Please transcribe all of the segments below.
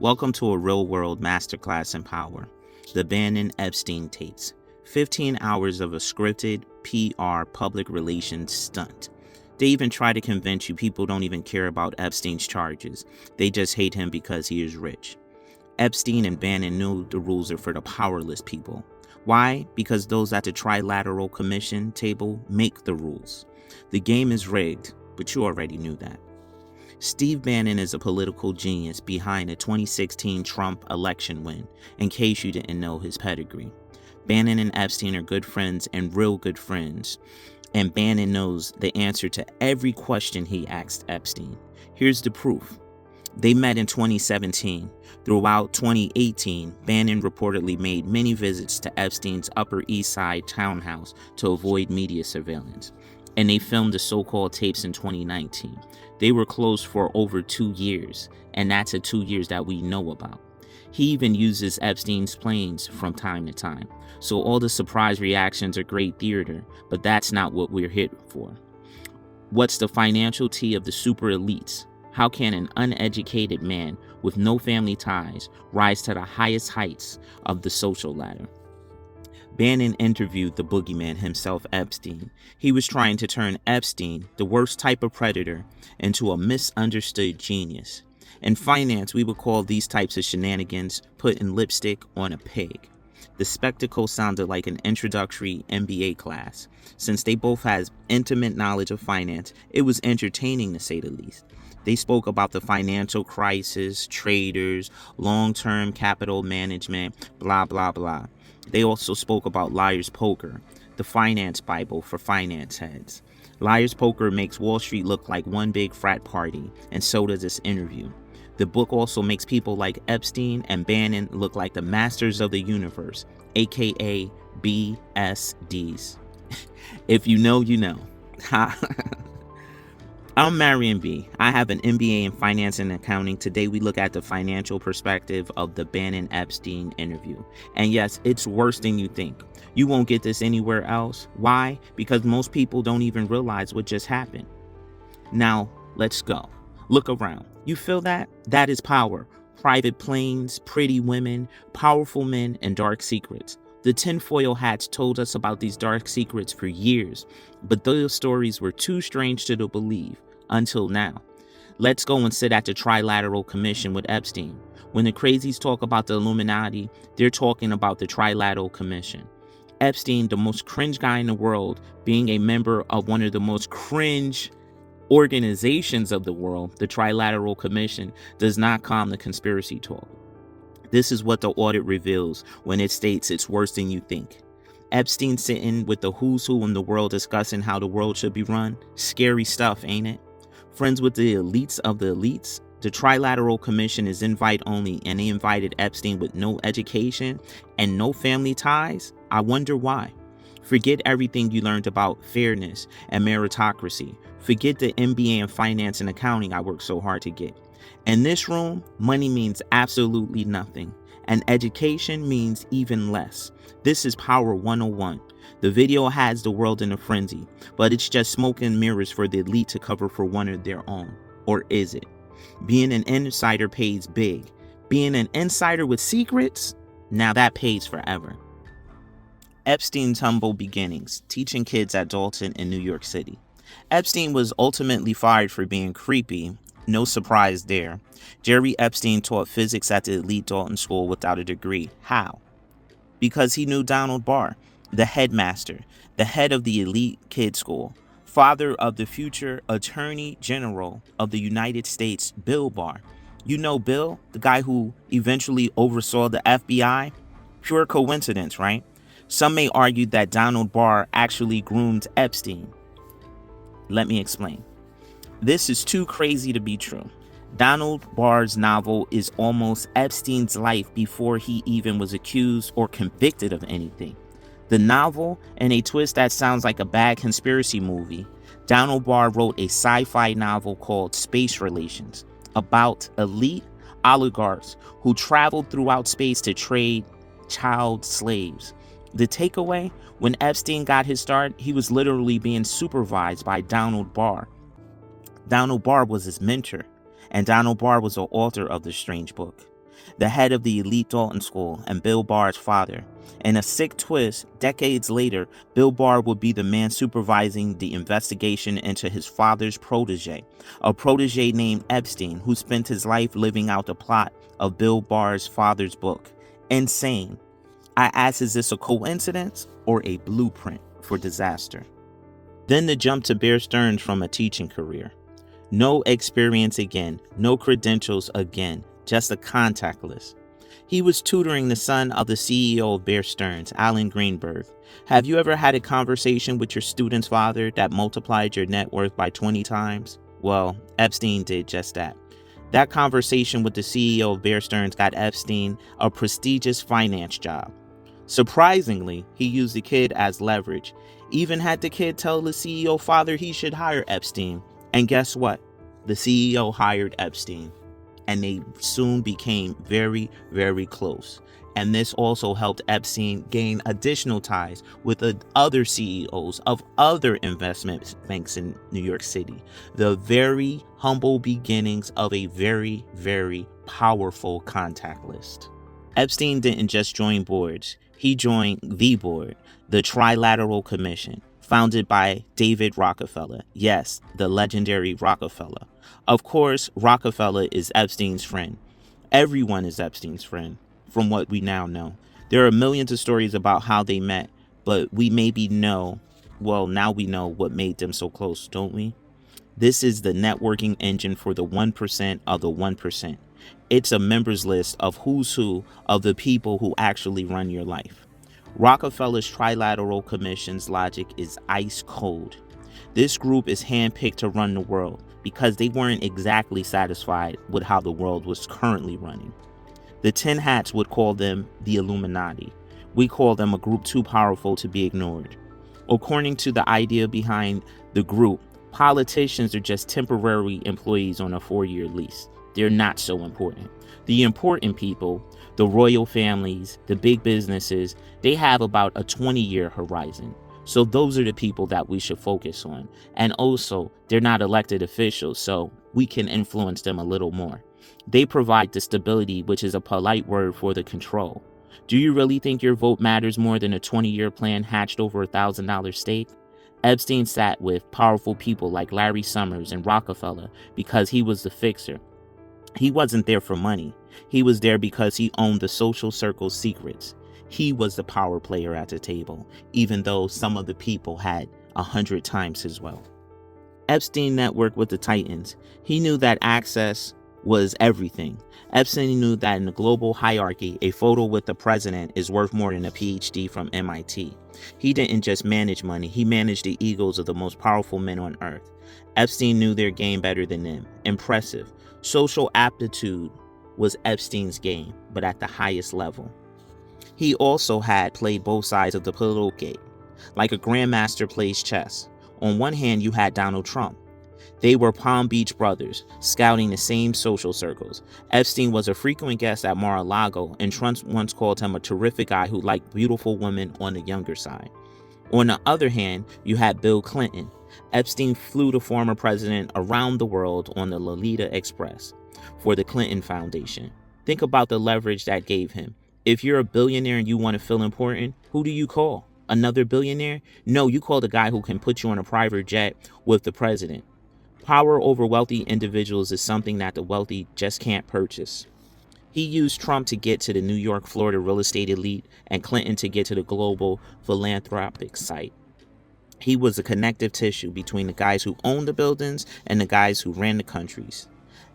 Welcome to a real-world masterclass in power, the Bannon-Epstein tapes. 15 hours of a scripted PR public relations stunt. They even try to convince you people don't even care about Epstein's charges. They just hate him because he is rich. Epstein and Bannon knew the rules are for the powerless people. Why? Because those at the Trilateral Commission table make the rules. The game is rigged, but you already knew that. Steve Bannon is a political genius behind a 2016 Trump election win, in case you didn't know his pedigree. Bannon and Epstein are good friends and real good friends, and Bannon knows the answer to every question he asked Epstein. Here's the proof. They met in 2017. Throughout 2018, Bannon reportedly made many visits to Epstein's Upper East Side townhouse to avoid media surveillance, and they filmed the so-called tapes in 2019. They were close for over 2 years, and that's the 2 years that we know about. He even uses Epstein's planes from time to time. So all the surprise reactions are great theater, but that's not what we're here for. What's the financial tea of the super elites? How can an uneducated man with no family ties rise to the highest heights of the social ladder? Bannon interviewed the boogeyman himself, Epstein. He was trying to turn Epstein, the worst type of predator, into a misunderstood genius. In finance, we would call these types of shenanigans putting lipstick on a pig. The spectacle sounded like an introductory MBA class. Since they both had intimate knowledge of finance, it was entertaining to say the least. They spoke about the financial crisis, traders, long-term capital management, blah, blah, blah. They also spoke about Liar's Poker, the finance Bible for finance heads. Liar's Poker makes Wall Street look like one big frat party, and so does this interview. The book also makes people like Epstein and Bannon look like the masters of the universe, aka BSDs. If you know, you know. I'm Marion B. I have an MBA in Finance and Accounting. Today we look at the financial perspective of the Bannon-Epstein interview. And yes, it's worse than you think. You won't get this anywhere else. Why? Because most people don't even realize what just happened. Now, let's go. Look around. You feel that? That is power. Private planes, pretty women, powerful men, and dark secrets. The tinfoil hats told us about these dark secrets for years, but those stories were too strange to believe until now. Let's go and sit at the Trilateral Commission with Epstein. When the crazies talk about the Illuminati, they're talking about the Trilateral Commission. Epstein, the most cringe guy in the world, being a member of one of the most cringe organizations of the world, the Trilateral Commission, does not calm the conspiracy talk. This is what the audit reveals when it states it's worse than you think. Epstein sitting with the who's who in the world discussing how the world should be run. Scary stuff, ain't it? Friends with the elites of the elites. The Trilateral Commission is invite only, and they invited Epstein with no education and no family ties. I wonder why. Forget everything you learned about fairness and meritocracy. Forget the MBA in Finance and Accounting I worked so hard to get. In this room, money means absolutely nothing, and education means even less. This is Power 101. The video has the world in a frenzy, but it's just smoke and mirrors for the elite to cover for one of their own. Or is it? Being an insider pays big. Being an insider with secrets? Now that pays forever. Epstein's humble beginnings, teaching kids at Dalton in New York City. Epstein was ultimately fired for being creepy. No surprise there. Jeffrey Epstein taught physics at the elite Dalton school without a degree. How? Because he knew Donald Barr, the headmaster, the head of the elite kid school, father of the future Attorney General of the United States, Bill Barr. You know Bill, the guy who eventually oversaw the FBI? Pure coincidence, right? Some may argue that Donald Barr actually groomed Epstein. Let me explain. This is too crazy to be true. Donald Barr's novel is almost Epstein's life before he even was accused or convicted of anything. The novel, in a twist that sounds like a bad conspiracy movie, Donald Barr wrote a sci-fi novel called Space Relations about elite oligarchs who traveled throughout space to trade child slaves. The takeaway, when Epstein got his start, he was literally being supervised by Donald Barr. Donald Barr was his mentor, and Donald Barr was the author of the strange book. the head of the elite Dalton School and Bill Barr's father. In a sick twist, decades later, Bill Barr would be the man supervising the investigation into his father's protege, a protege named Epstein, who spent his life living out the plot of Bill Barr's father's book. Insane. I ask, is this a coincidence or a blueprint for disaster? Then the jump to Bear Stearns from a teaching career. No experience again, no credentials again, just a contact list. He was tutoring the son of the CEO of Bear Stearns, Alan Greenberg. Have you ever had a conversation with your student's father that multiplied your net worth by 20 times? Well, Epstein did just that. That conversation with the CEO of Bear Stearns got Epstein a prestigious finance job. Surprisingly, he used the kid as leverage, even had the kid tell the CEO father he should hire Epstein. And guess what? The CEO hired Epstein, and they soon became very, very close. And this also helped Epstein gain additional ties with the other CEOs of other investment banks in New York City. The very humble beginnings of a very, very powerful contact list. Epstein didn't just join boards. He joined the board, the Trilateral Commission, founded by David Rockefeller. Yes, the legendary Rockefeller. Of course, Rockefeller is Epstein's friend. Everyone is Epstein's friend, from what we now know. There are millions of stories about how they met, but we now we know what made them so close, don't we? This is the networking engine for the 1% of the 1%. It's a members list of who's who of the people who actually run your life. Rockefeller's Trilateral Commission's logic is ice cold. This group is handpicked to run the world because they weren't exactly satisfied with how the world was currently running. The Tin Hats would call them the Illuminati. We call them a group too powerful to be ignored. According to the idea behind the group, politicians are just temporary employees on a 4-year lease. They're not so important. The important people, the royal families, the big businesses, they have about a 20-year horizon. So those are the people that we should focus on. And also, they're not elected officials, so we can influence them a little more. They provide the stability, which is a polite word for the control. Do you really think your vote matters more than a 20-year plan hatched over $1,000 stake? Epstein sat with powerful people like Larry Summers and Rockefeller because he was the fixer. He wasn't there for money. He was there because he owned the social circle's secrets. He was the power player at the table, even though some of the people had 100 times his wealth. Epstein networked with the Titans. He knew that access was everything. Epstein knew that in the global hierarchy, a photo with the president is worth more than a PhD from MIT. He didn't just manage money, he managed the egos of the most powerful men on earth. Epstein knew their game better than them. Impressive. Social aptitude was Epstein's game, but at the highest level. He also had played both sides of the political game, like a grandmaster plays chess. On one hand, you had Donald Trump. They were Palm Beach brothers, scouting the same social circles. Epstein was a frequent guest at Mar-a-Lago, and Trump once called him a terrific guy who liked beautiful women on the younger side. On the other hand, you had Bill Clinton. Epstein flew the former president around the world on the Lolita Express for the Clinton Foundation. Think about the leverage that gave him. If you're a billionaire and you want to feel important, who do you call? Another billionaire? No, you call the guy who can put you on a private jet with the president. Power over wealthy individuals is something that the wealthy just can't purchase. He used Trump to get to the New York, Florida real estate elite and Clinton to get to the global philanthropic site. He was a connective tissue between the guys who owned the buildings and the guys who ran the countries.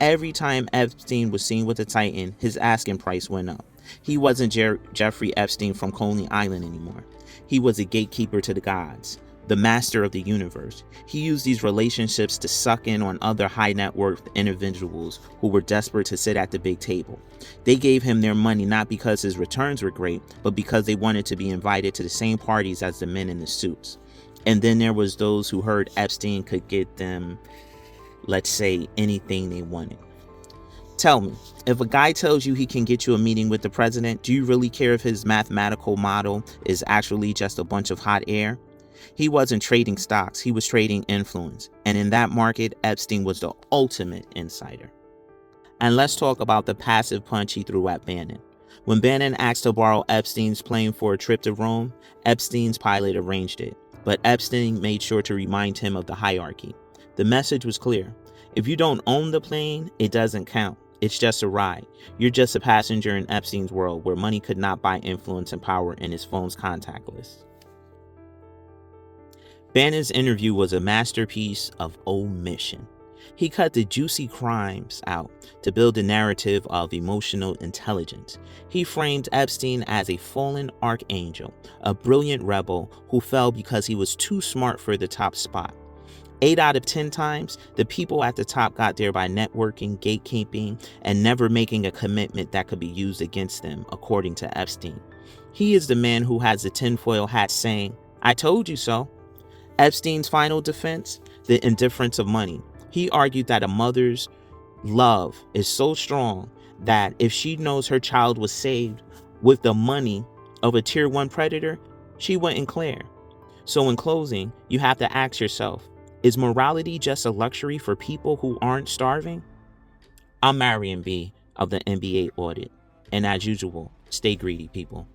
Every time Epstein was seen with a Titan, his asking price went up. He wasn't Jeffrey Epstein from Coney Island anymore. He was a gatekeeper to the gods, the master of the universe. He used these relationships to suck in on other high net worth individuals who were desperate to sit at the big table. They gave him their money not because his returns were great, but because they wanted to be invited to the same parties as the men in the suits. And then there was those who heard Epstein could get them, let's say, anything they wanted. Tell me, if a guy tells you he can get you a meeting with the president, do you really care if his mathematical model is actually just a bunch of hot air? He wasn't trading stocks, he was trading influence. And in that market, Epstein was the ultimate insider. And let's talk about the passive punch he threw at Bannon. When Bannon asked to borrow Epstein's plane for a trip to Rome, Epstein's pilot arranged it, but Epstein made sure to remind him of the hierarchy. The message was clear. If you don't own the plane, it doesn't count. It's just a ride. You're just a passenger in Epstein's world where money could not buy influence and power in his phone's contact list. Bannon's interview was a masterpiece of omission. He cut the juicy crimes out to build a narrative of emotional intelligence. He framed Epstein as a fallen archangel, a brilliant rebel who fell because he was too smart for the top spot. 8 out of 10 times, the people at the top got there by networking, gatekeeping, and never making a commitment that could be used against them, according to Epstein. He is the man who has the tinfoil hat saying, "I told you so." Epstein's final defense, the indifference of money. He argued that a mother's love is so strong that if she knows her child was saved with the money of a tier 1 predator, she wouldn't care. So in closing, you have to ask yourself, is morality just a luxury for people who aren't starving? I'm Marion B. of the MBA Audit. And as usual, stay greedy, people.